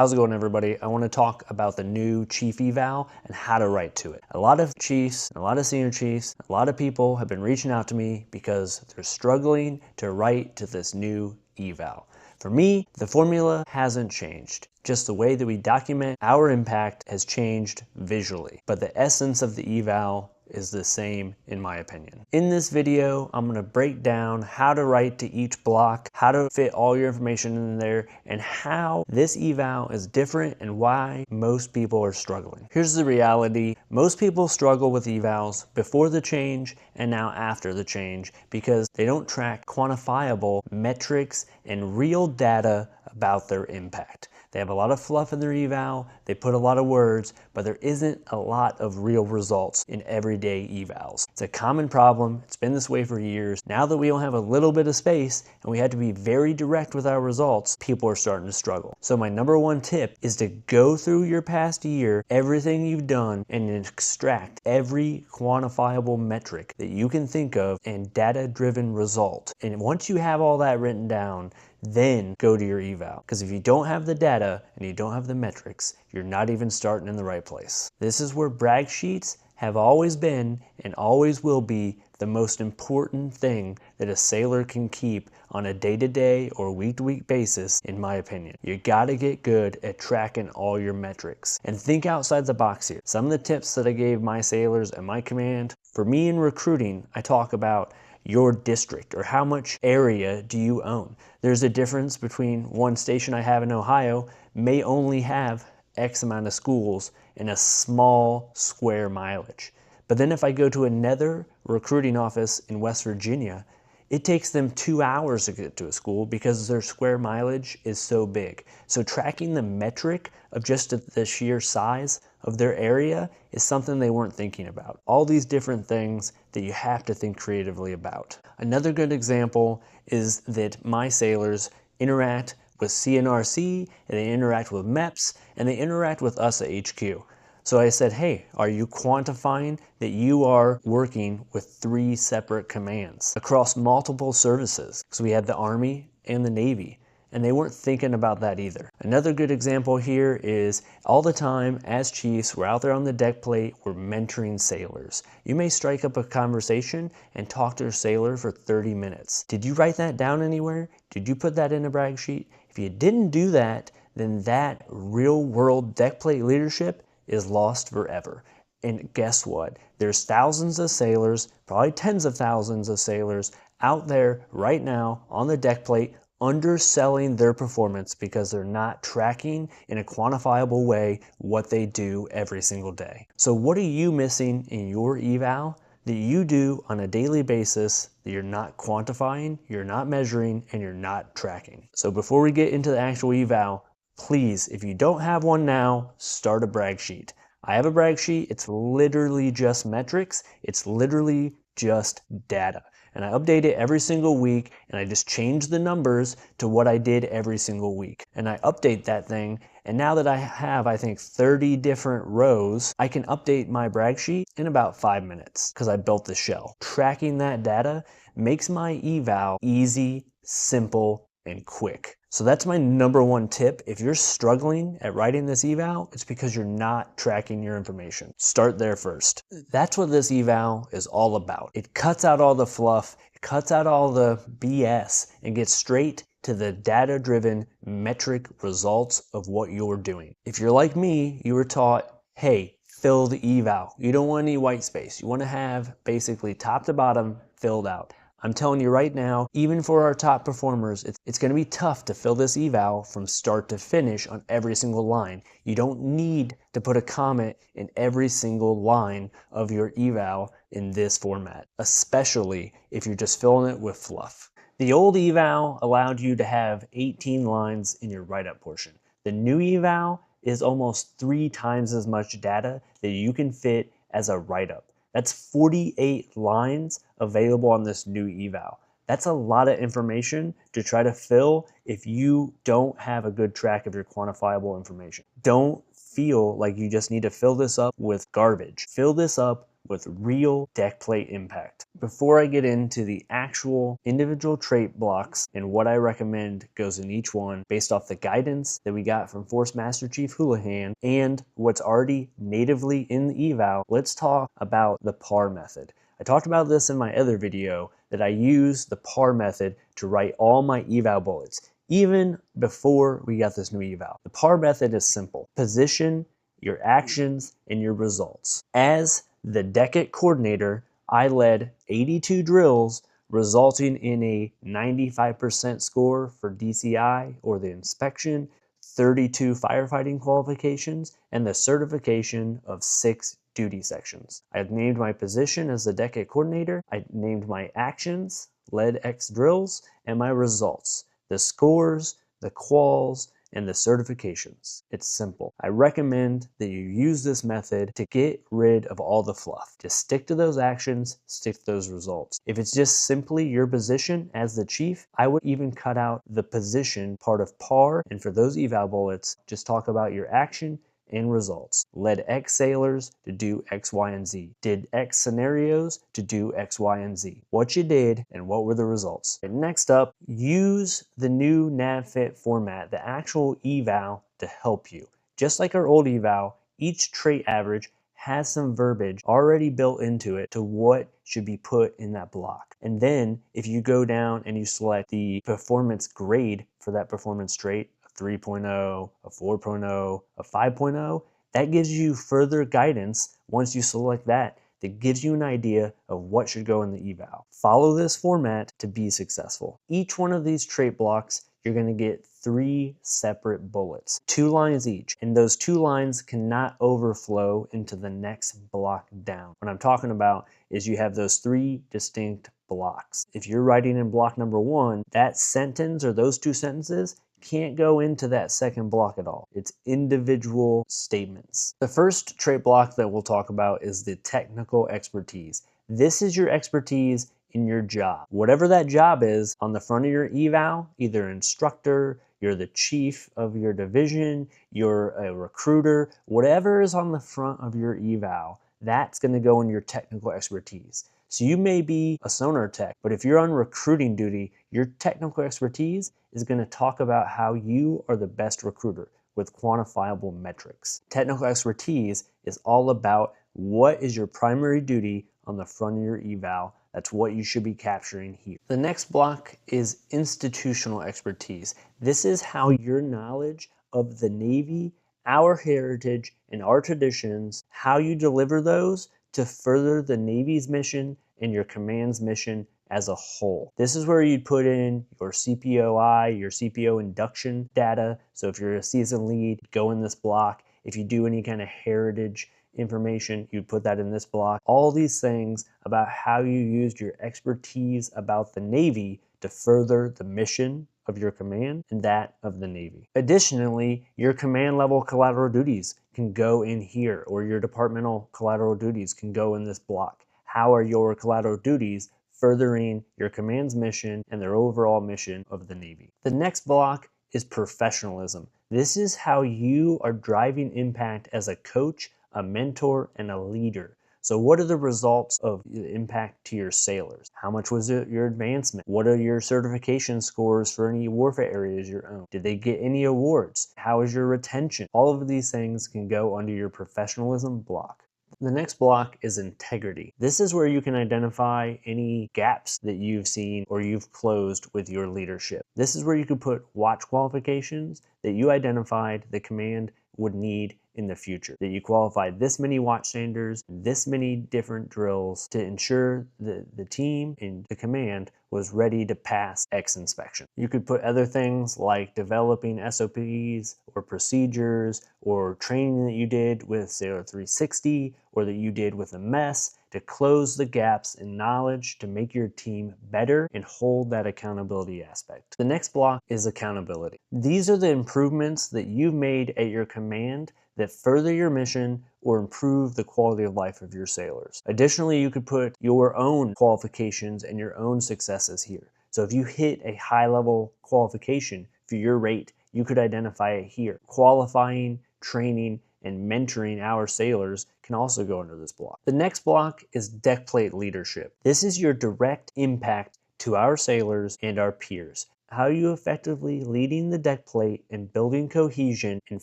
How's it going, everybody? I want to talk about the new Chief Eval and how to write to it. A lot of chiefs, a lot of senior chiefs, a lot of people have been reaching out to me because they're struggling to write to this new eval. For me, the formula hasn't changed. Just the way that we document our impact has changed visually. But the essence of the eval is the same, in my opinion. In this video, I'm gonna break down how to write to each block, how to fit all your information in there, and how this eval is different and why most people are struggling. Here's the reality. Most people struggle with evals before the change and now after the change because they don't track quantifiable metrics and real data about their impact. They have a lot of fluff in their eval, they put a lot of words, but there isn't a lot of real results in everyday evals. It's a common problem, it's been this way for years. Now that we don't have a little bit of space and we have to be very direct with our results, people are starting to struggle. So my number one tip is to go through your past year, everything you've done, and extract every quantifiable metric that you can think of and data-driven result. And once you have all that written down, then go to your eval. Because if you don't have the data and you don't have the metrics, you're not even starting in the right place. This is where brag sheets have always been and always will be the most important thing that a sailor can keep on a day-to-day or week-to-week basis, in my opinion. You gotta get good at tracking all your metrics. And think outside the box here. Some of the tips that I gave my sailors and my command, for me in recruiting, I talk about your district or how much area do you own. There's a difference between one station I have in Ohio may only have X amount of schools in a small square mileage. But then if I go to another recruiting office in West Virginia, it takes them 2 hours to get to a school because their square mileage is so big. So tracking the metric of just the sheer size of their area is something they weren't thinking about. All these different things that you have to think creatively about. Another good example is that my sailors interact with CNRC, and they interact with MEPS, and they interact with us at HQ. So I said, hey, are you quantifying that you are working with 3 separate commands across multiple services? So we had the Army and the Navy, and they weren't thinking about that either. Another good example here is all the time as chiefs, we're out there on the deck plate, we're mentoring sailors. You may strike up a conversation and talk to a sailor for 30 minutes. Did you write that down anywhere? Did you put that in a brag sheet? If you didn't do that, then that real world deck plate leadership is lost forever. And guess what? There's thousands of sailors, probably tens of thousands of sailors out there right now on the deck plate underselling their performance because they're not tracking in a quantifiable way what they do every single day. So what are you missing in your eval that you do on a daily basis that you're not quantifying, you're not measuring, and you're not tracking? So before we get into the actual eval, please, if you don't have one now, start a brag sheet. I have a brag sheet. It's literally just metrics. It's literally just data. And I update it every single week, and I just change the numbers to what I did every single week. And I update that thing, and now that I have, I think, 30 different rows, I can update my brag sheet in about 5 minutes because I built the shell. Tracking that data makes my eval easy, simple, and quick. So that's my number one tip. If you're struggling at writing this eval, it's because you're not tracking your information. Start there first. That's what this eval is all about. It cuts out all the fluff, it cuts out all the BS, and gets straight to the data-driven metric results of what you're doing. If you're like me, you were taught, hey, fill the eval. You don't want any white space. You want to have basically top to bottom filled out. I'm telling you right now, even for our top performers, it's going to be tough to fill this eval from start to finish on every single line. You don't need to put a comment in every single line of your eval in this format, especially if you're just filling it with fluff. The old eval allowed you to have 18 lines in your write-up portion. The new eval is almost 3 times as much data that you can fit as a write-up. That's 48 lines available on this new eval. That's a lot of information to try to fill if you don't have a good track of your quantifiable information. Don't feel like you just need to fill this up with garbage. Fill this up with real deckplate impact. Before I get into the actual individual trait blocks and what I recommend goes in each one based off the guidance that we got from Force Master Chief Houlihan and what's already natively in the eval, let's talk about the PAR method. I talked about this in my other video that I use the PAR method to write all my eval bullets, even before we got this new eval. The PAR method is simple. Position, your actions, and your results. As the Deckplate coordinator, I led 82 drills, resulting in a 95% score for DCI or the inspection, 32 firefighting qualifications, and the certification of 6 duty sections. I named my position as the Deckplate coordinator. I named my actions, led X drills, and my results, the scores, the quals, and the certifications. It's simple. I recommend that you use this method to get rid of all the fluff. Just stick to those actions, stick to those results. If it's just simply your position as the chief, I would even cut out the position part of PAR, and for those eval bullets, just talk about your action and results. Led X sailors to do X, Y, and Z. Did X scenarios to do X, Y, and Z. What you did and what were the results. And next up, use the new NAVFIT format, the actual eval, to help you. Just like our old eval, each trait average has some verbiage already built into it to what should be put in that block. And then if you go down and you select the performance grade for that performance trait, 3.0, a 4.0, a 5.0, that gives you further guidance once you select that gives you an idea of what should go in the eval. Follow this format to be successful. Each one of these trait blocks, you're going to get 3 separate bullets, 2 lines each, and those 2 lines cannot overflow into the next block down. What I'm talking about is you have those 3 distinct blocks. If you're writing in block number 1, that sentence or those 2 sentences can't go into that second block at all. It's individual statements. The first trait block that we'll talk about is the technical expertise. This is your expertise in your job. Whatever that job is on the front of your eval, either instructor, you're the chief of your division, you're a recruiter, whatever is on the front of your eval, that's going to go in your technical expertise. So you may be a sonar tech, but if you're on recruiting duty, your technical expertise is going to talk about how you are the best recruiter with quantifiable metrics. Technical expertise is all about what is your primary duty on the front of your eval. That's what you should be capturing here. The next block is institutional expertise. This is how your knowledge of the Navy, our heritage, and our traditions, how you deliver those to further the Navy's mission and your command's mission as a whole. This is where you'd put in your CPOI, your CPO induction data. So if you're a season lead, go in this block. If you do any kind of heritage information, you'd put that in this block. All these things about how you used your expertise about the Navy to further the mission of your command and that of the Navy. Additionally, your command level collateral duties can go in here, or your departmental collateral duties can go in this block. How are your collateral duties furthering your command's mission and their overall mission of the Navy? The next block is professionalism. This is how you are driving impact as a coach, a mentor, and a leader. So what are the results of the impact to your sailors? How much was it your advancement? What are your certification scores for any warfare areas you own? Did they get any awards? How is your retention? All of these things can go under your professionalism block. The next block is integrity. This is where you can identify any gaps that you've seen or you've closed with your leadership. This is where you could put watch qualifications that you identified the command would need in the future. That you qualified this many watch standards, this many different drills to ensure that the team and the command was ready to pass X inspection. You could put other things like developing SOPs or procedures or training that you did with Sailor 360 or that you did with a mess to close the gaps in knowledge to make your team better and hold that accountability aspect. The next block is accountability. These are the improvements that you've made at your command that further your mission or improve the quality of life of your sailors. Additionally, you could put your own qualifications and your own successes here. So if you hit a high level qualification for your rate, you could identify it here. Qualifying, training, and mentoring our sailors can also go under this block. The next block is Deckplate Leadership. This is your direct impact to our sailors and our peers. How are you effectively leading the deck plate and building cohesion and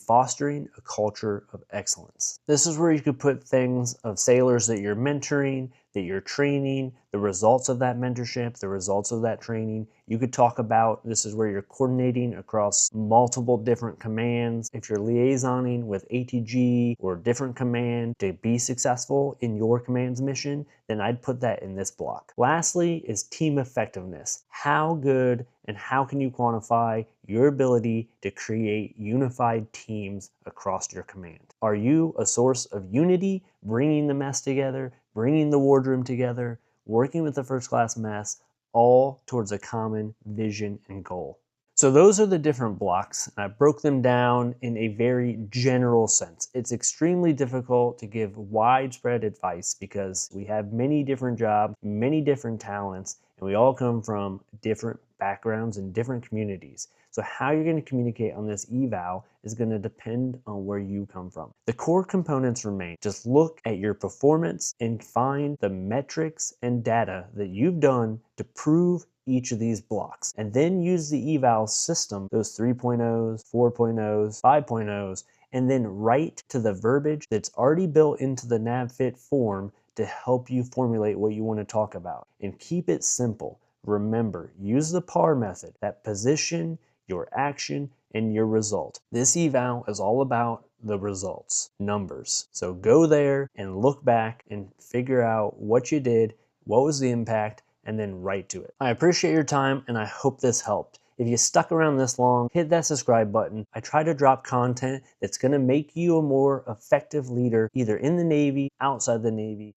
fostering a culture of excellence? This is where you could put things of sailors that you're mentoring, that you're training, the results of that mentorship, the results of that training. You could talk about, this is where you're coordinating across multiple different commands. If you're liaisoning with ATG or different command to be successful in your command's mission, then I'd put that in this block. Lastly is team effectiveness. How good and how can you quantify your ability to create unified teams across your command? Are you a source of unity, bringing the mess together, bringing the wardroom together, working with the first class mess, all towards a common vision and goal? So those are the different blocks, and I broke them down in a very general sense. It's extremely difficult to give widespread advice because we have many different jobs, many different talents, and we all come from different backgrounds and different communities. So how you're going to communicate on this eval is going to depend on where you come from. The core components remain. Just look at your performance and find the metrics and data that you've done to prove each of these blocks. And then use the eval system, those 3.0s, 4.0s, 5.0s, and then write to the verbiage that's already built into the NAVFIT form to help you formulate what you want to talk about. And keep it simple. Remember, use the PAR method, that position, your action, and your result. This eval is all about the results, numbers. So go there and look back and figure out what you did, what was the impact, and then write to it. I appreciate your time and I hope this helped. If you stuck around this long, hit that subscribe button. I try to drop content that's going to make you a more effective leader, either in the Navy, outside the Navy,